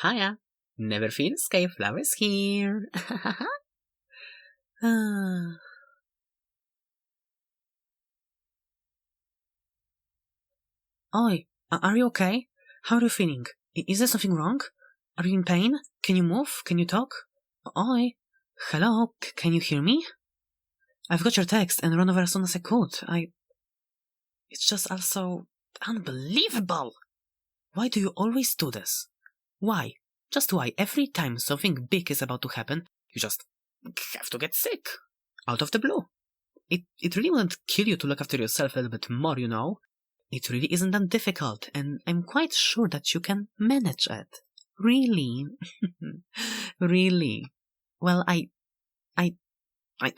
Hiya! Never feel escape, flowers here! Ah. Oi, are you okay? How are you feeling? Is there something wrong? Are you in pain? Can you move? Can you talk? Oi! Hello? Can you hear me? I've got your text and run over as soon as I could. It's just also unbelievable! Why do you always do this? Why? Just why? Every time something big is about to happen, you just have to get sick. Out of the blue. It really wouldn't kill you to look after yourself a little bit more, you know? It really isn't that difficult, and I'm quite sure that you can manage it. Really. Really. Well, I, I, I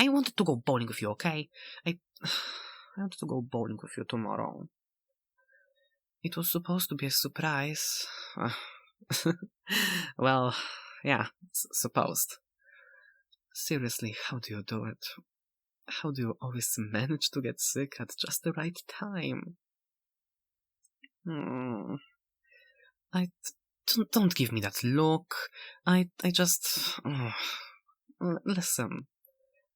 wanted to go bowling with you, okay? I wanted to go bowling with you tomorrow. It was supposed to be a surprise. Well, yeah, supposed. Seriously, how do you do it? How do you always manage to get sick at just the right time? Don't give me that look. I just... listen.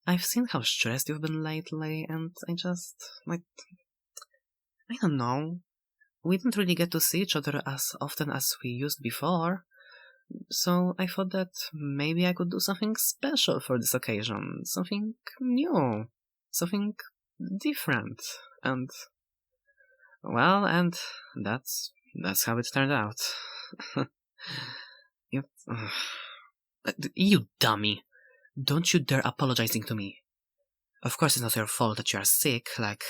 I've seen how stressed you've been lately, and I don't know. We didn't really get to see each other as often as we used before. So I thought that maybe I could do something special for this occasion. Something new. Something different. And that's how it turned out. You dummy. Don't you dare apologizing to me. Of course it's not your fault that you are sick, like,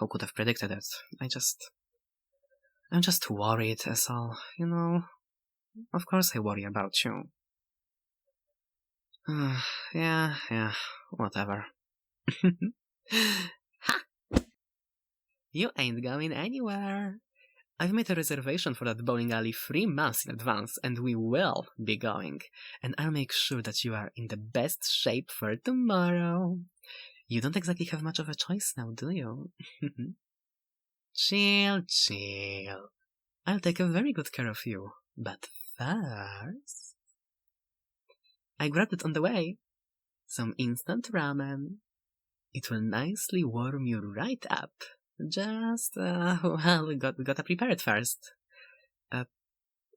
who could have predicted it? I'm just worried, as all, you know. Of course I worry about you. Yeah, whatever. Ha! You ain't going anywhere. I've made a reservation for that bowling alley 3 months in advance, and we will be going. And I'll make sure that you are in the best shape for tomorrow. You don't exactly have much of a choice now, do you? Chill. I'll take a very good care of you. But first... I grabbed it on the way. Some instant ramen. It will nicely warm you right up. Just, we gotta prepare it first.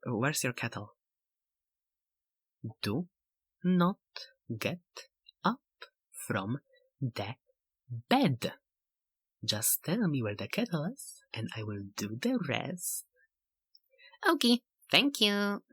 Where's your kettle? Do not get up from the bed. Just tell me where the kettle is, and I will do the rest. Okay, thank you.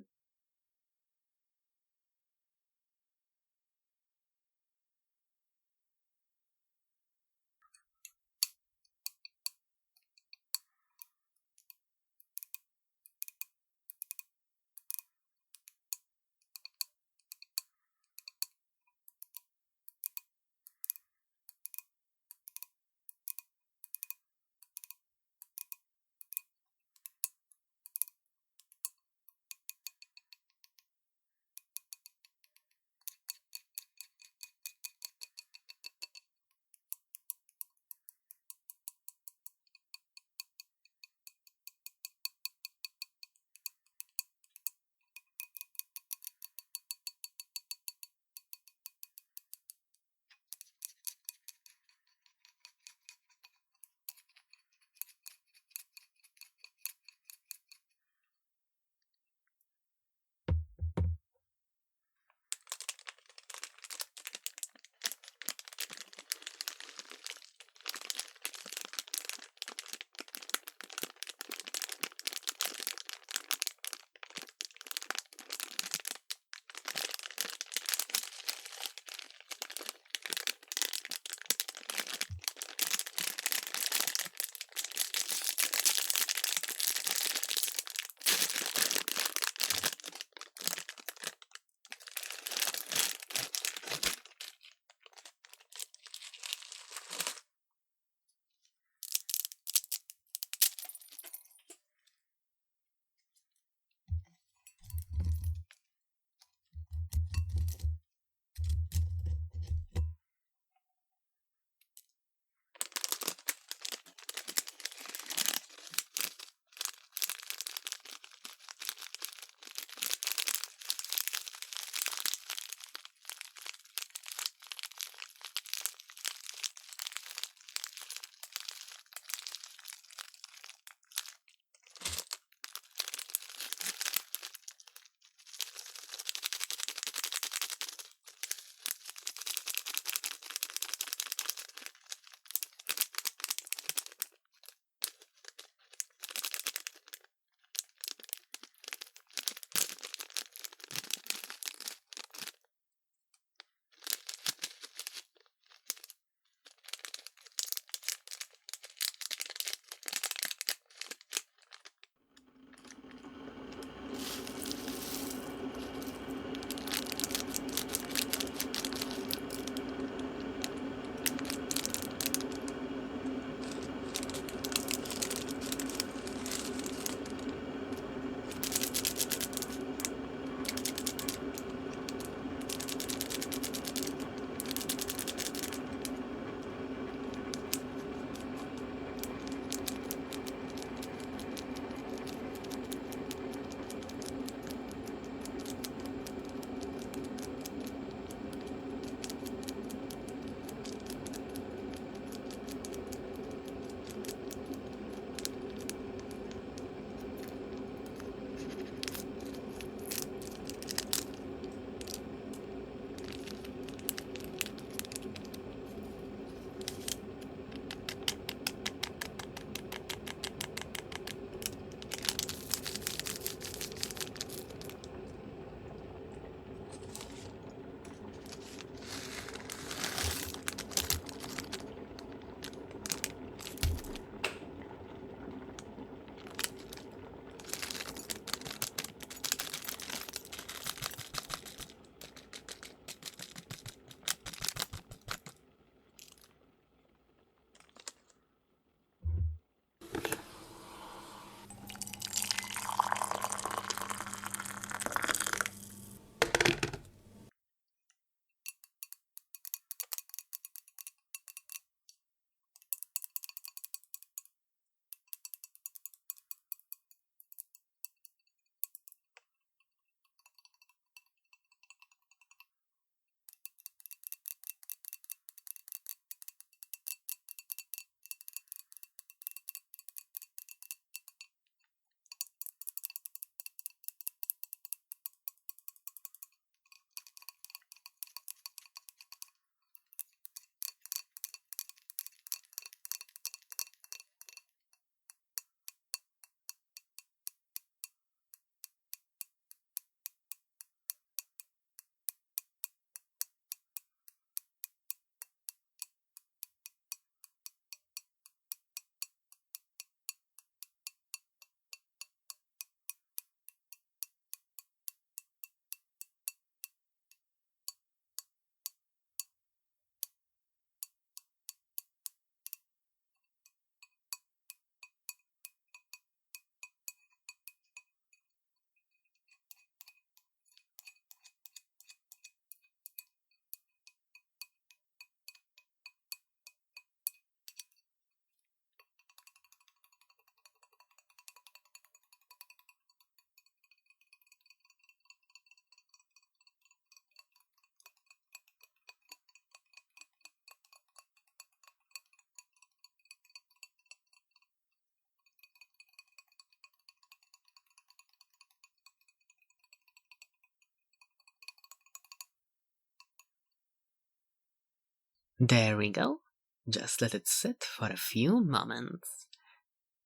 There we go. Just let it sit for a few moments.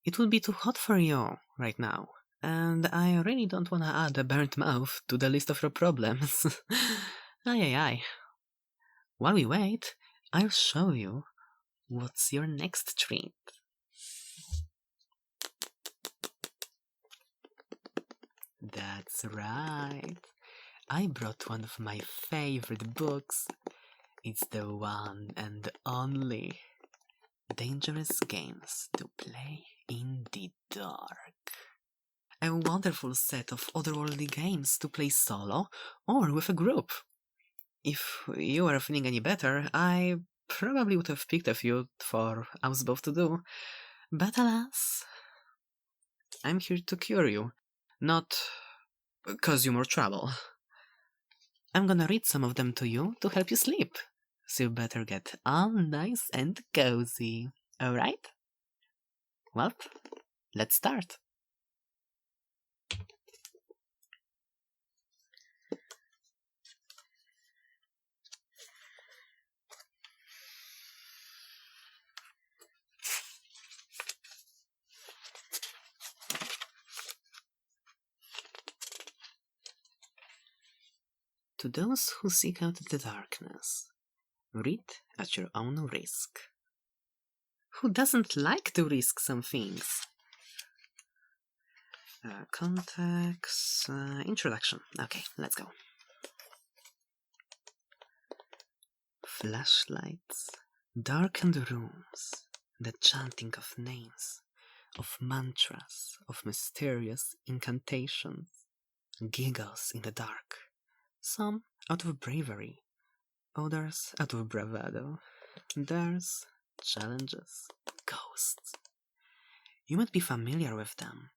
It will be too hot for you right now, and I really don't want to add a burnt mouth to the list of your problems. Ay, ay, ay. While we wait, I'll show you what's your next treat. That's right. I brought one of my favorite books. It's the one and only Dangerous Games to Play in the Dark. A wonderful set of otherworldly games to play solo or with a group. If you were feeling any better, I probably would have picked a few for us both to do. But alas, I'm here to cure you, not cause you more trouble. I'm gonna read some of them to you to help you sleep, so you better get all nice and cozy, alright? Well, let's start. To those who seek out the darkness, read at your own risk. Who doesn't like to risk some things? Context, introduction. Okay, let's go. Flashlights, darkened rooms, the chanting of names, of mantras, of mysterious incantations, giggles in the dark, some out of bravery, others out of bravado. There's challenges, ghosts. You might be familiar with them,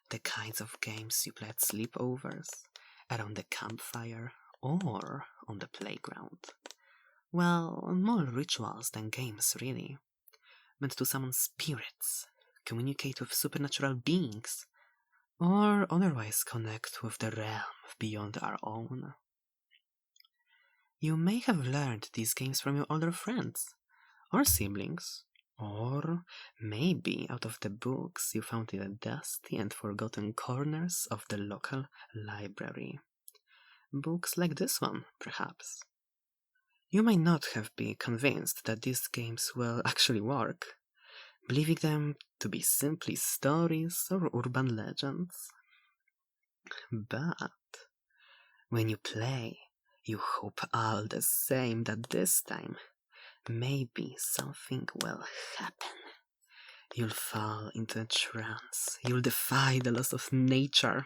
the kinds of games you play at sleepovers, around the campfire, or on the playground. Well, more rituals than games, really. Meant to summon spirits, communicate with supernatural beings, or otherwise connect with the realm beyond our own. You may have learned these games from your older friends, or siblings, or maybe out of the books you found in the dusty and forgotten corners of the local library. Books like this one, perhaps. You may not have been convinced that these games will actually work, believing them to be simply stories or urban legends. But when you play, you hope all the same that this time maybe something will happen. You'll fall into a trance. You'll defy the laws of nature.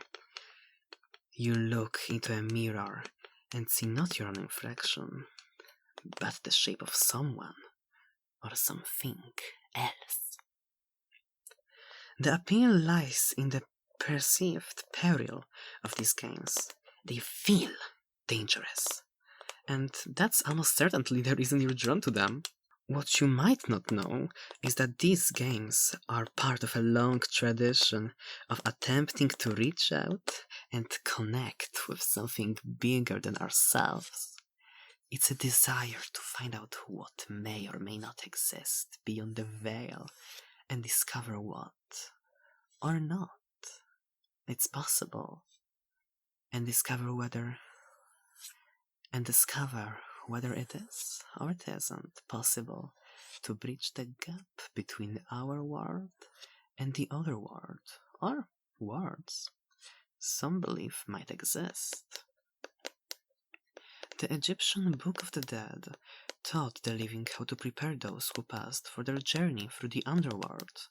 You look into a mirror and see not your own reflection, but the shape of someone or something else. The appeal lies in the perceived peril of these games. They feel dangerous, and that's almost certainly the reason you're drawn to them. What you might not know is that these games are part of a long tradition of attempting to reach out and connect with something bigger than ourselves. It's a desire to find out what may or may not exist beyond the veil and discover what, or not, it's possible, and discover whether it is or it isn't possible to bridge the gap between our world and the other world, or worlds some believe might exist. The Egyptian Book of the Dead taught the living how to prepare those who passed for their journey through the underworld.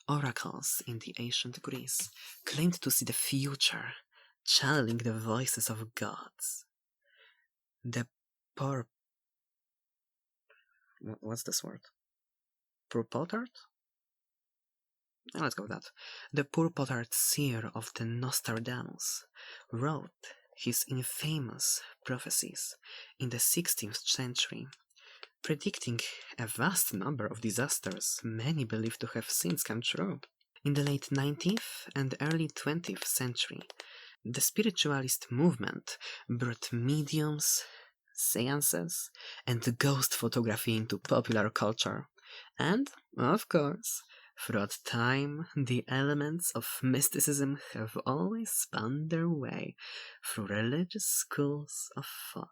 Oracles in the ancient Greece claimed to see the future, channeling the voices of gods. The what's this word? Purpotard? Let's go with that. The purpotard seer of the Nostradamus wrote his infamous prophecies in the 16th century, predicting a vast number of disasters many believed to have since come true. In the late 19th and early 20th century, the spiritualist movement brought mediums, seances, and ghost photography into popular culture. And, of course, throughout time, the elements of mysticism have always found their way through religious schools of thought,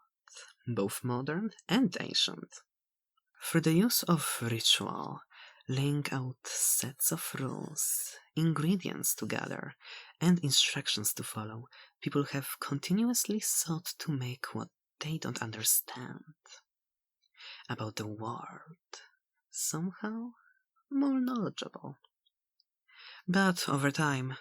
both modern and ancient. Through the use of ritual, laying out sets of rules, ingredients to gather, and instructions to follow, people have continuously sought to make what they don't understand about the world somehow more knowledgeable. But over time,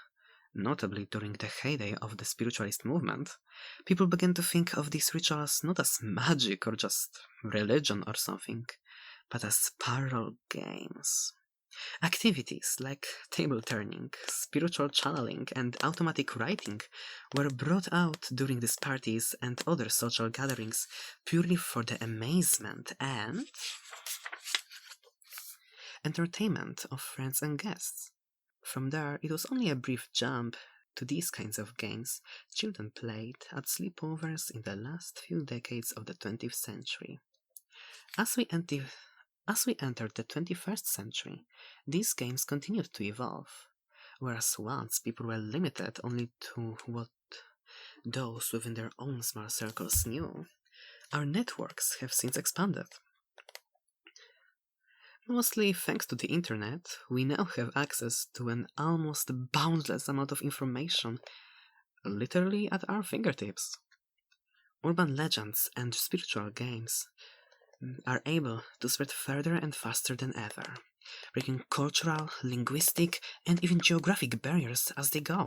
notably during the heyday of the spiritualist movement, people began to think of these rituals not as magic or just religion or something, but as parallel games. Activities like table turning, spiritual channeling, and automatic writing were brought out during these parties and other social gatherings purely for the amazement and entertainment of friends and guests. From there, it was only a brief jump to these kinds of games children played at sleepovers in the last few decades of the 20th century. As we entered the 21st century, these games continued to evolve, whereas once people were limited only to what those within their own small circles knew, our networks have since expanded. Mostly thanks to the internet, we now have access to an almost boundless amount of information, literally at our fingertips. Urban legends and spiritual games are able to spread further and faster than ever, breaking cultural, linguistic, and even geographic barriers as they go.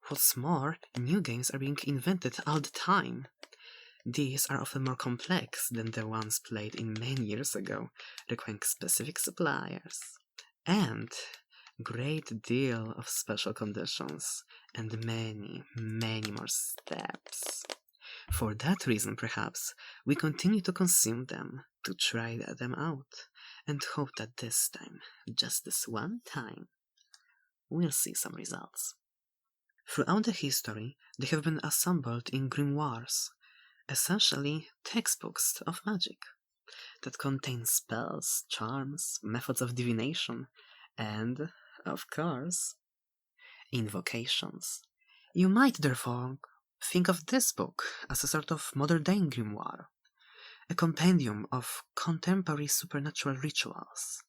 What's more, new games are being invented all the time. These are often more complex than the ones played in many years ago, requiring specific suppliers, and great deal of special conditions, and many, many more steps. For that reason, perhaps, we continue to consume them, to try them out, and hope that this time, just this one time, we'll see some results. Throughout the history, they have been assembled in grimoires, essentially textbooks of magic, that contain spells, charms, methods of divination, and, of course, invocations. You might therefore think of this book as a sort of modern-day grimoire, a compendium of contemporary supernatural rituals.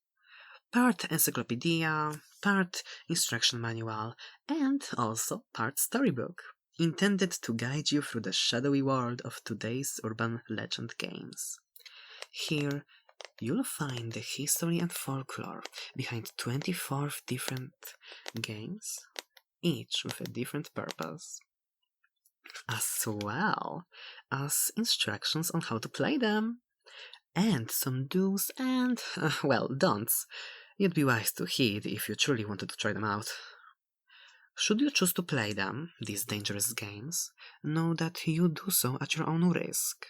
Part encyclopedia, part instruction manual, and also part storybook, intended to guide you through the shadowy world of today's urban legend games. Here, you'll find the history and folklore behind 24 different games, each with a different purpose, as well as instructions on how to play them, and some do's and, don'ts you'd be wise to heed if you truly wanted to try them out. Should you choose to play them, these dangerous games, know that you do so at your own risk.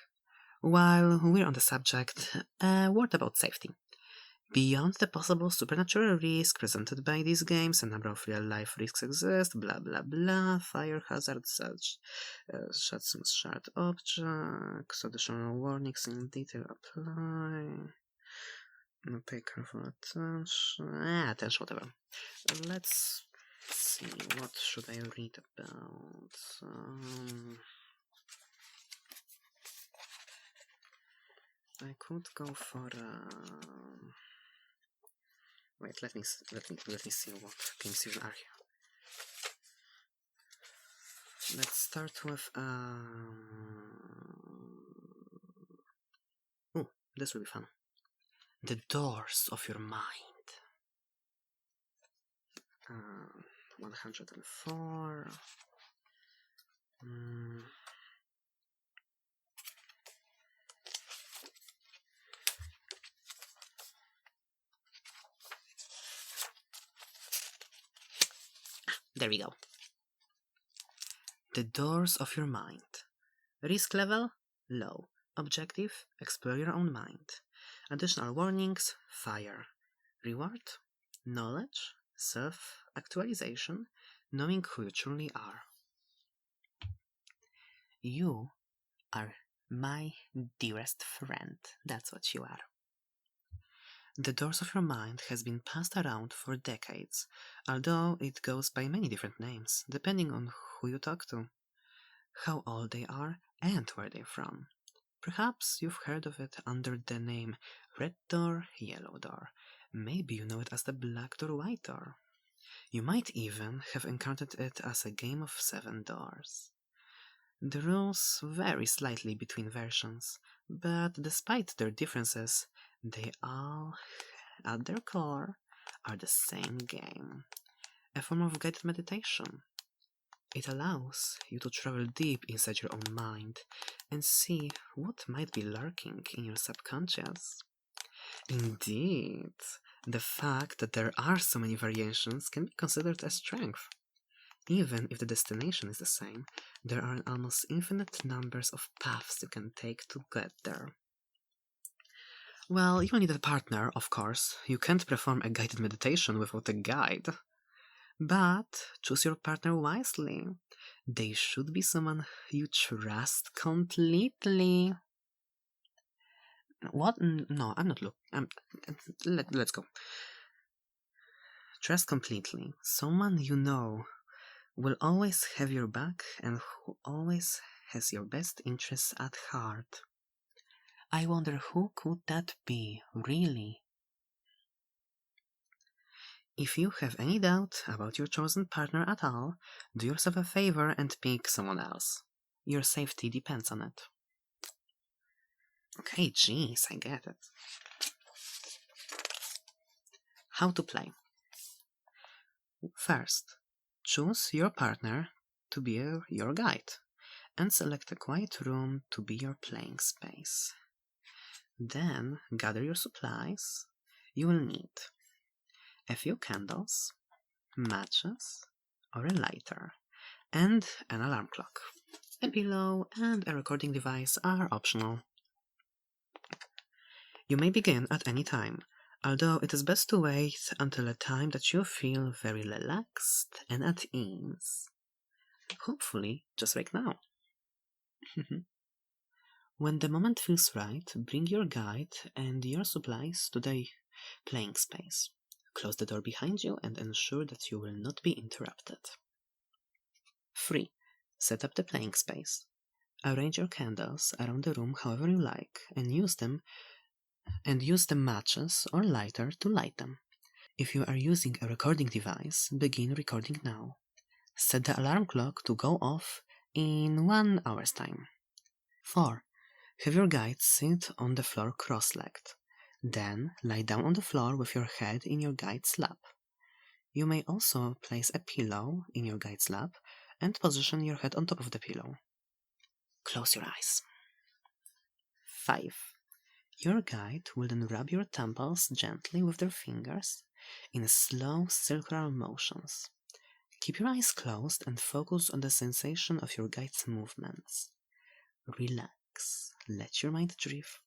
While we're on the subject, a word about safety. Beyond the possible supernatural risk presented by these games, a number of real-life risks exist, blah blah blah, fire hazards such as some sharp objects, additional warnings in detail apply. Pay careful attention, whatever. Let's see, what should I read about? I could go for wait. Let me see what games even are here. Let's start with this will be fun. The Doors of Your Mind. 104. There we go. The Doors of Your Mind. Risk level? Low. Objective? Explore your own mind. Additional warnings? Fire. Reward? Knowledge? Self-actualization? Knowing who you truly are. You are My dearest friend, that's what you are. The doors of your mind has been passed around for decades, although it goes by many different names, depending on who you talk to, how old they are, and where they're from. Perhaps you've heard of it under the name Red Door, Yellow Door. Maybe you know it as the Black Door, White Door. You might even have encountered it as a game of 7 doors. The rules vary slightly between versions, but despite their differences, they all, at their core, are the same game. A form of guided meditation. It allows you to travel deep inside your own mind and see what might be lurking in your subconscious. Indeed, the fact that there are so many variations can be considered a strength. Even if the destination is the same, there are almost infinite numbers of paths you can take to get there. Well, you will need a partner, of course. You can't perform a guided meditation without a guide. But choose your partner wisely. They should be someone you trust completely. What? No, I'm not looking. Let's go. Trust completely. Someone you know will always have your back and who always has your best interests at heart. I wonder who could that be, really? If you have any doubt about your chosen partner at all, do yourself a favor and pick someone else. Your safety depends on it. Okay, geez, I get it. How to play. First, choose your partner to be your guide, and select a quiet room to be your playing space. Then, gather your supplies. You will need a few candles, matches, or a lighter, and an alarm clock. A pillow and a recording device are optional. You may begin at any time, although it is best to wait until a time that you feel very relaxed and at ease. Hopefully, just right now. When the moment feels right, bring your guide and your supplies to the playing space. Close the door behind you and ensure that you will not be interrupted. 3. Set up the playing space. Arrange your candles around the room however you like and use the matches or lighter to light them. If you are using a recording device, begin recording now. Set the alarm clock to go off in 1 hour's time. 4. Have your guide sit on the floor cross-legged. Then lie down on the floor with your head in your guide's lap. You may also place a pillow in your guide's lap and position your head on top of the pillow. Close your eyes. 5. Your guide will then rub your temples gently with their fingers in slow circular motions. Keep your eyes closed and focus on the sensation of your guide's movements. Relax. Let your mind drift.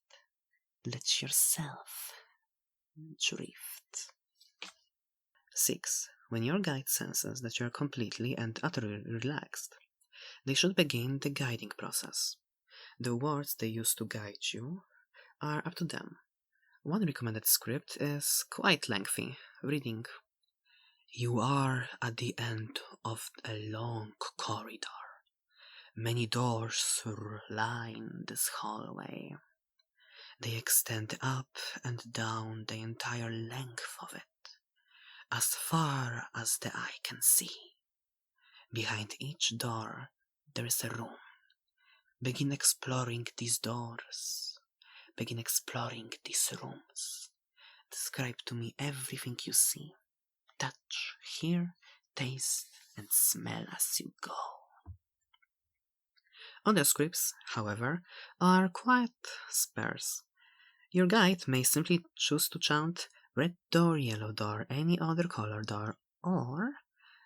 Let yourself drift. 6. When your guide senses that you are completely and utterly relaxed, they should begin the guiding process. The words they use to guide you are up to them. One recommended script is quite lengthy, reading, "You are at the end of a long corridor. Many doors line this hallway. They extend up and down the entire length of it, as far as the eye can see. Behind each door there is a room. Begin exploring these doors. Begin exploring these rooms. Describe to me everything you see. Touch, hear, taste, and smell as you go." Other scripts, however, are quite sparse. Your guide may simply choose to chant "red door, yellow door, any other color door," or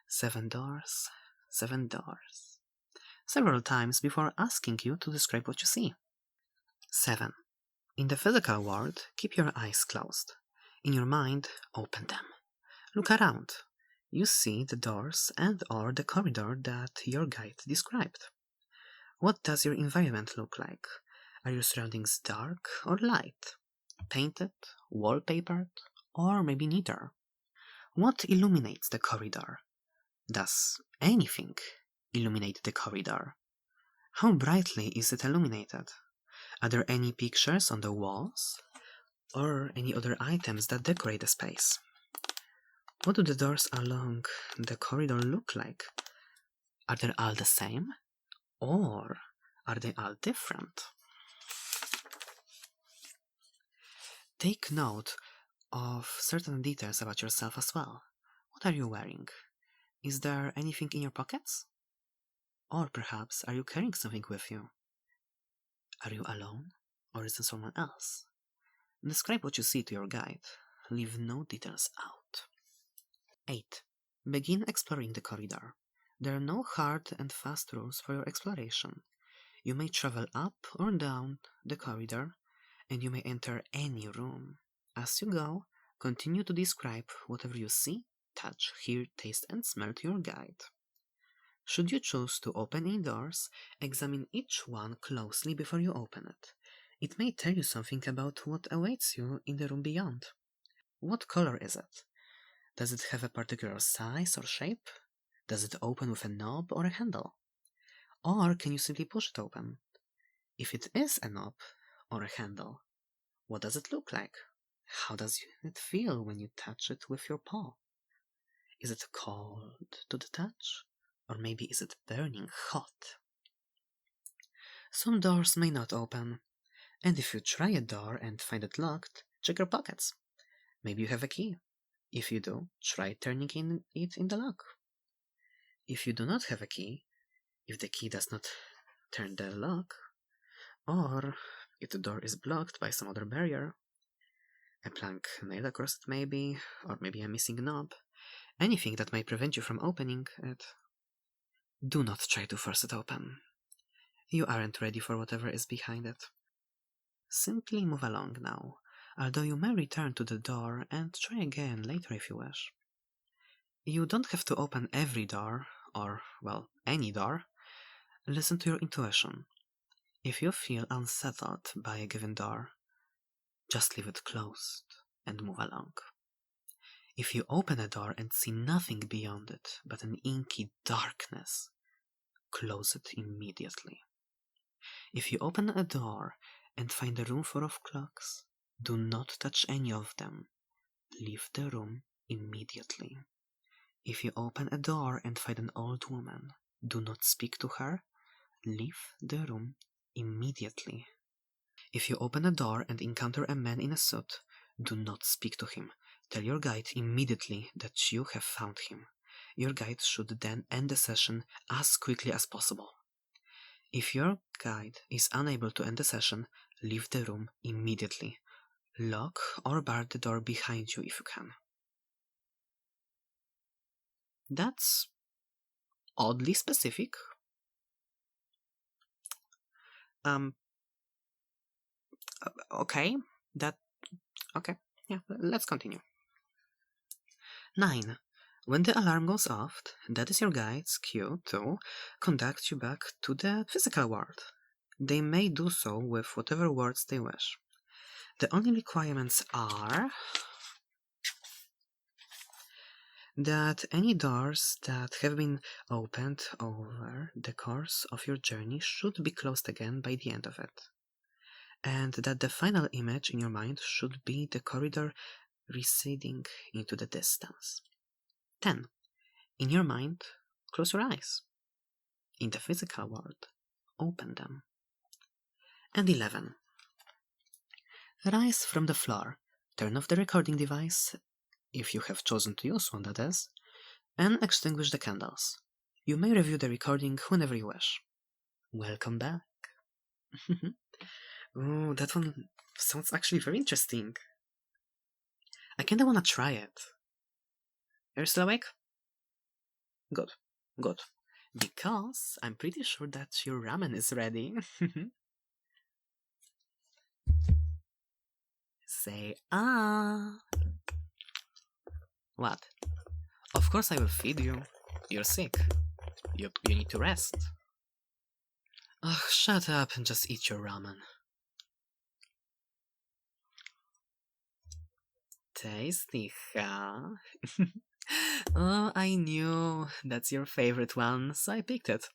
7 doors, 7 doors, several times before asking you to describe what you see. 7. In the physical world, keep your eyes closed. In your mind, open them. Look around. You see the doors and or the corridor that your guide described. What does your environment look like? Are your surroundings dark or light? Painted, wallpapered, or maybe neither? What illuminates the corridor? Does anything illuminate the corridor? How brightly is it illuminated? Are there any pictures on the walls? Or any other items that decorate the space? What do the doors along the corridor look like? Are they all the same? Or are they all different? Take note of certain details about yourself as well. What are you wearing? Is there anything in your pockets? Or perhaps are you carrying something with you? Are you alone? Or is there someone else? Describe what you see to your guide. Leave no details out. 8. Begin exploring the corridor. There are no hard and fast rules for your exploration. You may travel up or down the corridor, and you may enter any room. As you go, continue to describe whatever you see, touch, hear, taste, and smell to your guide. Should you choose to open any doors, examine each one closely before you open it. It may tell you something about what awaits you in the room beyond. What color is it? Does it have a particular size or shape? Does it open with a knob or a handle? Or can you simply push it open? If it is a knob or a handle, what does it look like? How does it feel when you touch it with your paw? Is it cold to the touch? Or maybe is it burning hot? Some doors may not open, and if you try a door and find it locked, check your pockets. Maybe you have a key. If you do, try turning it in the lock. If you do not have a key, if the key does not turn the lock, or if the door is blocked by some other barrier, a plank nailed across it maybe, or maybe a missing knob, anything that may prevent you from opening it, do not try to force it open. You aren't ready for whatever is behind it. Simply move along now, although you may return to the door and try again later if you wish. You don't have to open every door, or, well, any door. Listen to your intuition. If you feel unsettled by a given door, just leave it closed and move along. If you open a door and see nothing beyond it but an inky darkness, close it immediately. If you open a door and find a room full of clocks, do not touch any of them. Leave the room immediately. If you open a door and find an old woman, do not speak to her. Leave the room immediately. If you open a door and encounter a man in a suit, do not speak to him. Tell your guide immediately that you have found him. Your guide should then end the session as quickly as possible. If your guide is unable to end the session, leave the room immediately. Lock or bar the door behind you if you can. That's oddly specific. Okay, yeah, let's continue. 9. When the alarm goes off, that is your guide's cue to conduct you back to the physical world. They may do so with whatever words they wish. The only requirements are that any doors that have been opened over the course of your journey should be closed again by the end of it, and that the final image in your mind should be the corridor receding into the distance. 10. In your mind, close your eyes. In the physical world, open them. And 11. Rise from the floor, turn off the recording device, if you have chosen to use one that is, and extinguish the candles. You may review the recording whenever you wish. Welcome back. Oh, that one sounds actually very interesting. I kinda wanna try it. Are you still awake? Good. Because I'm pretty sure that your ramen is ready. Say ah. What? Of course I will feed you. You're sick. You need to rest. Ugh, shut up and just eat your ramen. Tasty, huh? Oh, I knew that's your favorite one, so I picked it.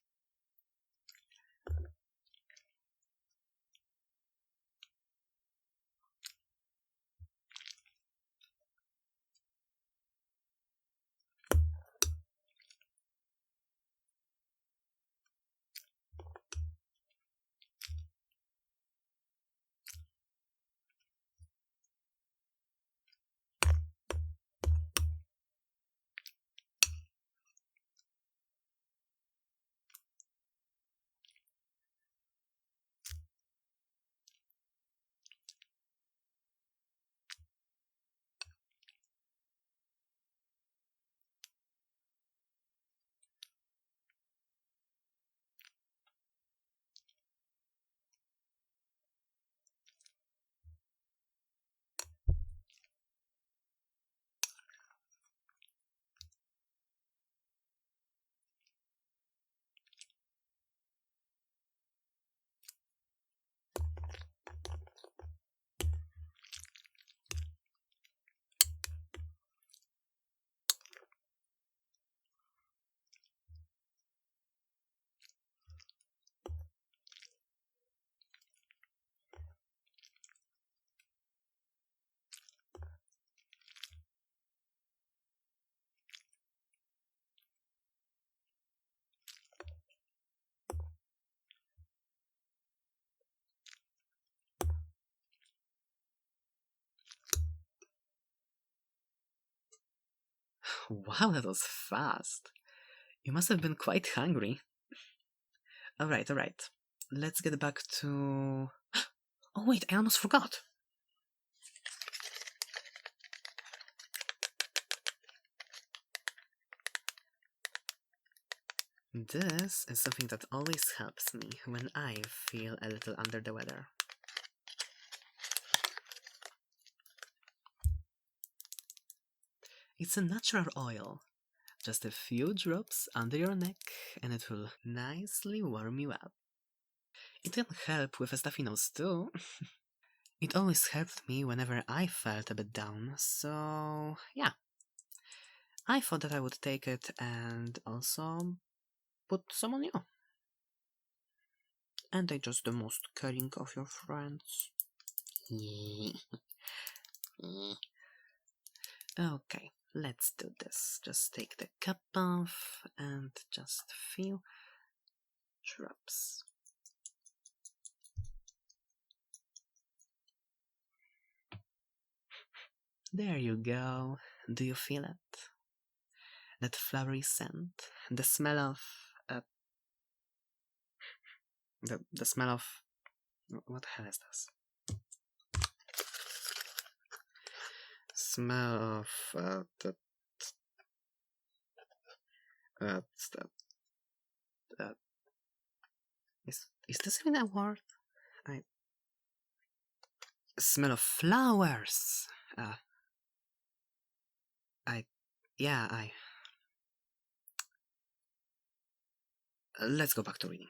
Wow, that was fast. You must have been quite hungry. Alright. Let's get back to... Oh wait, I almost forgot. This is something that always helps me when I feel a little under the weather. It's a natural oil. Just a few drops under your neck and it will nicely warm you up. It can help with a stuffy nose too. It always helped me whenever I felt a bit down, so yeah. I thought that I would take it and also put some on you. And I just the most caring of your friends. Okay, let's do this. Just take the cap off and just a few drops. There you go. Do you feel it? That flowery scent, the smell of the smell of what the hell is this? Smell of is this even a word? I smell of flowers. Let's go back to reading.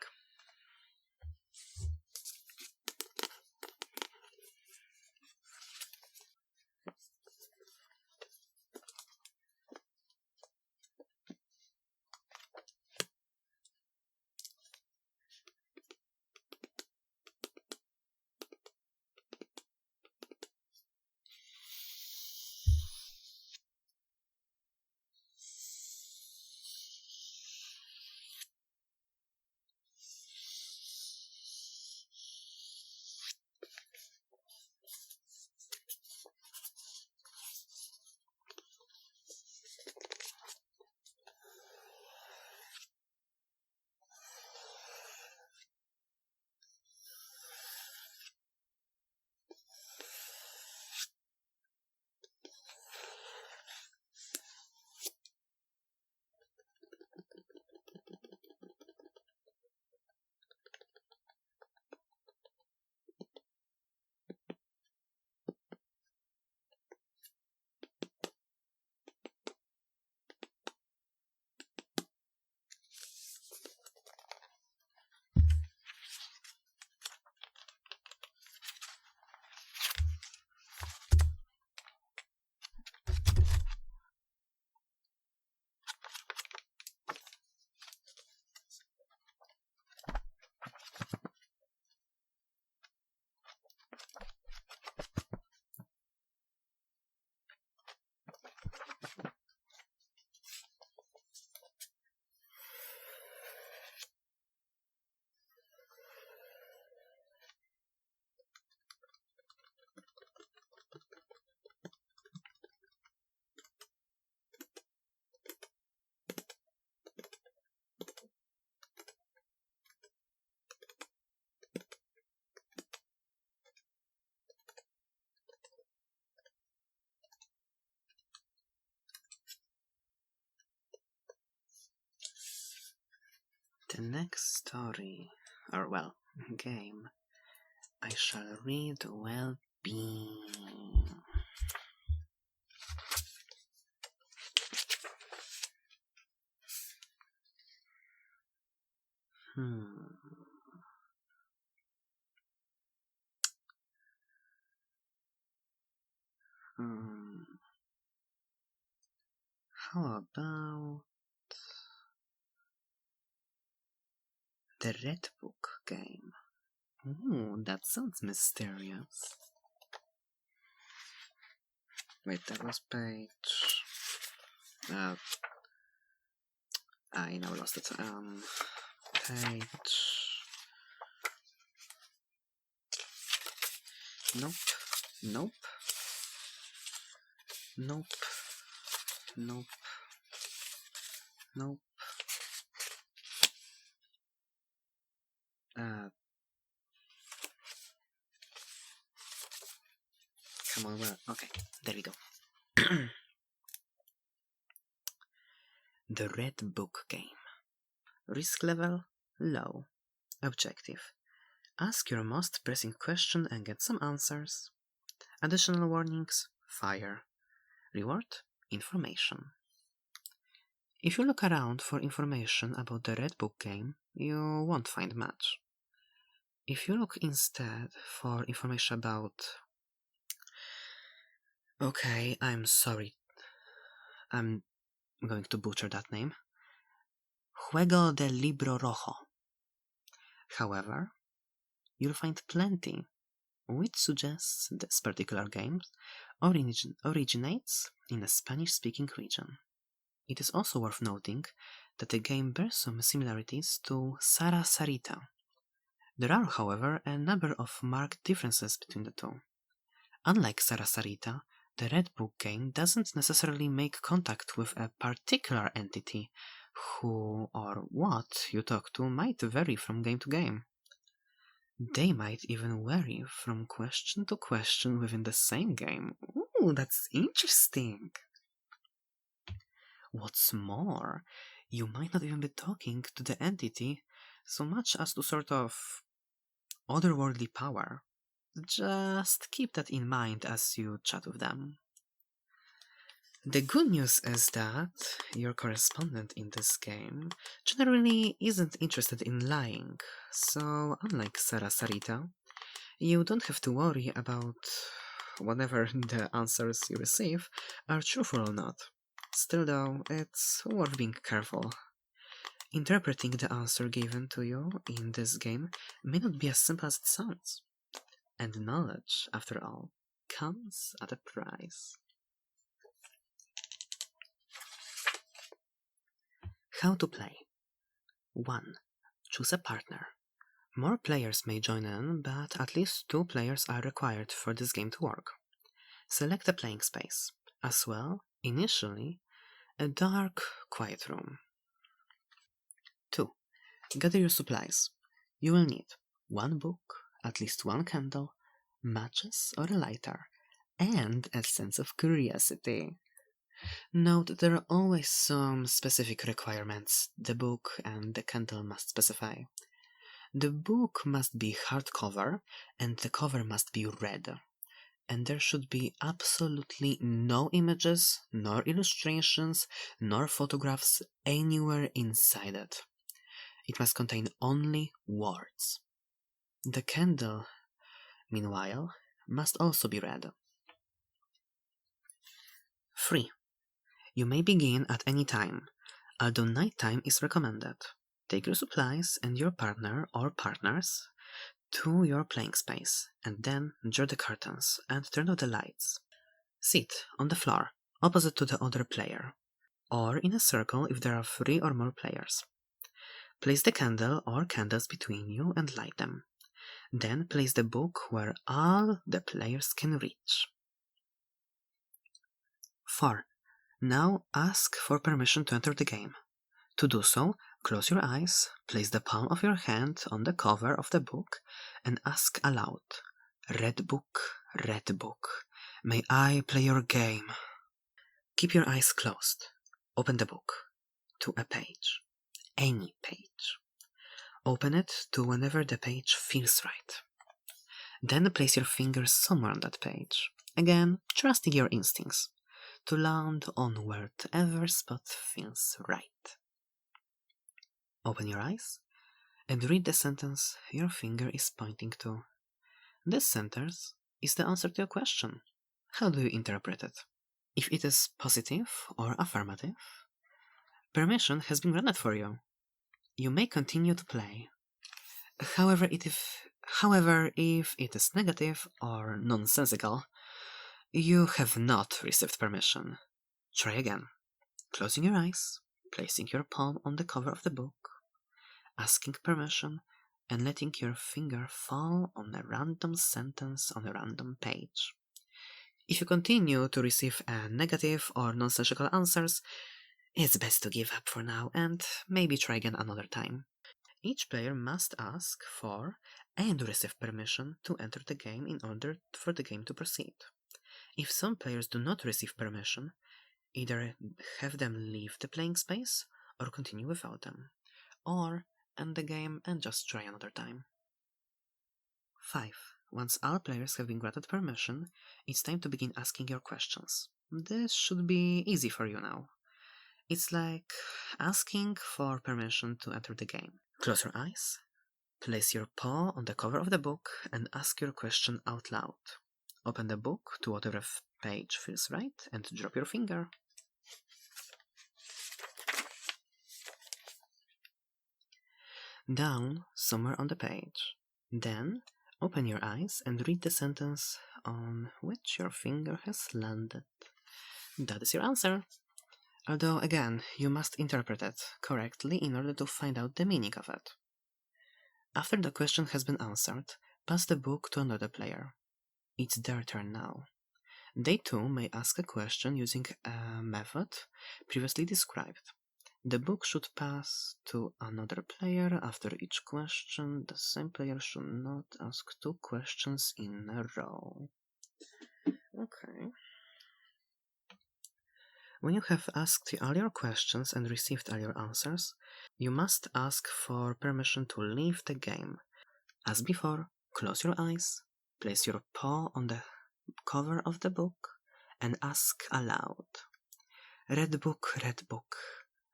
The next story, or well, game, I shall read will be... How about the Red Book game? Ooh, that sounds mysterious. Wait, that was page... I now lost it. Page... Nope. Nope. Nope. Nope. Nope. Come on, well, okay, there we go. The Red Book game. Risk level, low. Objective. Ask your most pressing question and get some answers. Additional warnings, fire. Reward, information. If you look around for information about the Red Book game, you won't find much. If you look instead for information about... Okay, I'm sorry. I'm going to butcher that name. Juego del Libro Rojo. However, you'll find plenty, which suggests this particular game originates in a Spanish-speaking region. It is also worth noting that the game bears some similarities to Sara Sarita. There are, however, a number of marked differences between the two. Unlike Sara Sarita, the Red Book game doesn't necessarily make contact with a particular entity. Who or what you talk to might vary from game to game. They might even vary from question to question within the same game. Ooh, that's interesting! What's more, you might not even be talking to the entity so much as to sort of otherworldly power. Just keep that in mind as you chat with them. The good news is that your correspondent in this game generally isn't interested in lying, so unlike Sara Sarita, you don't have to worry about whatever the answers you receive are truthful or not. Still though, it's worth being careful. Interpreting the answer given to you in this game may not be as simple as it sounds. And knowledge, after all, comes at a price. How to play. 1. Choose a partner. More players may join in, but at least 2 players are required for this game to work. Select a playing space. As well, initially, a dark, quiet room. 2. Gather your supplies. You will need 1 book, at least 1 candle, matches or a lighter, and a sense of curiosity. Note there are always some specific requirements the book and the candle must specify. The book must be hardcover and the cover must be red. And there should be absolutely no images, nor illustrations, nor photographs anywhere inside it. It must contain only words. The candle, meanwhile, must also be red. 3. You may begin at any time, although nighttime is recommended. Take your supplies and your partner or partners to your playing space, and then draw the curtains and turn off the lights. Sit on the floor, opposite to the other player, or in a circle if there are 3 or more players. Place the candle or candles between you and light them. Then place the book where all the players can reach. 4. Now ask for permission to enter the game. To do so, close your eyes, place the palm of your hand on the cover of the book, and ask aloud, Red Book, may I play your game? Keep your eyes closed. Open the book to a page. Any page. Open it to whenever the page feels right. Then place your finger somewhere on that page, again trusting your instincts, to land on whatever spot feels right. Open your eyes and read the sentence your finger is pointing to. This sentence is the answer to your question. How do you interpret it? If it is positive or affirmative, permission has been granted for you. You may continue to play. However, if it is negative or nonsensical, you have not received permission. Try again. Closing your eyes, placing your palm on the cover of the book, asking permission, and letting your finger fall on a random sentence on a random page. If you continue to receive negative or nonsensical answers, it's best to give up for now and maybe try again another time. Each player must ask for and receive permission to enter the game in order for the game to proceed. If some players do not receive permission, either have them leave the playing space or continue without them, or end the game and just try another time. 5. Once all players have been granted permission, it's time to begin asking your questions. This should be easy for you now. It's like asking for permission to enter the game. Close your eyes, place your paw on the cover of the book, and ask your question out loud. Open the book to whatever page feels right, and drop your finger. Down somewhere on the page. Then, open your eyes and read the sentence on which your finger has landed. That is your answer. Although, again, you must interpret it correctly in order to find out the meaning of it. After the question has been answered, pass the book to another player. It's their turn now. They too may ask a question using a method previously described. The book should pass to another player after each question. The same player should not ask 2 questions in a row. Okay. When you have asked all your questions and received all your answers, you must ask for permission to leave the game. As before, close your eyes, place your paw on the cover of the book, and ask aloud. Red book,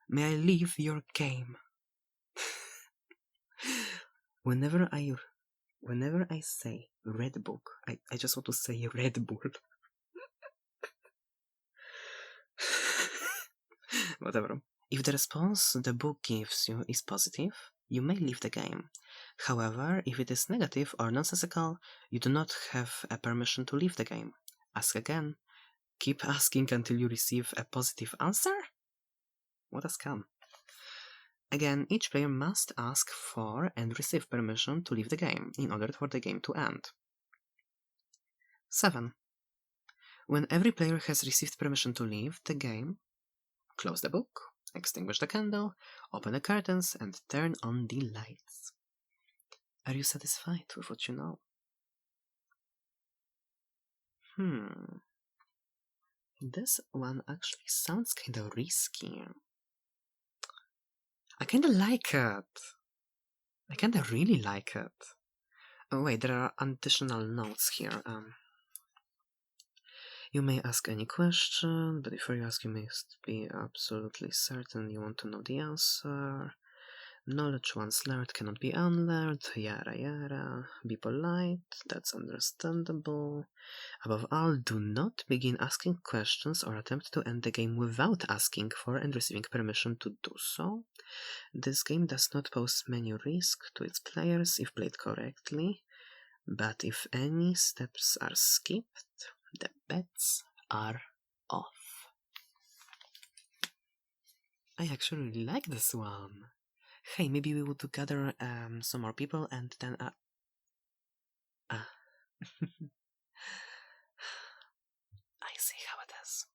may I leave your game? Whenever I say red book, I just want to say Red Bull. Whatever. If the response the book gives you is positive, you may leave the game. However, if it is negative or nonsensical, you do not have a permission to leave the game. Ask again. Keep asking until you receive a positive answer? What a scam. Again, each player must ask for and receive permission to leave the game in order for the game to end. 7. When every player has received permission to leave the game, close the book, extinguish the candle, open the curtains, and turn on the lights. Are you satisfied with what you know? This one actually sounds kinda risky. I kinda like it. I kinda really like it. Oh wait, there are additional notes here. You may ask any question, but before you ask, you must be absolutely certain you want to know the answer. Knowledge once learned cannot be unlearned, yada yada. Be polite, that's understandable. Above all, do not begin asking questions or attempt to end the game without asking for and receiving permission to do so. This game does not pose many risks to its players if played correctly, but if any steps are skipped, the bets are off. I actually really like this one. Hey, maybe we would gather some more people and then I see how it is.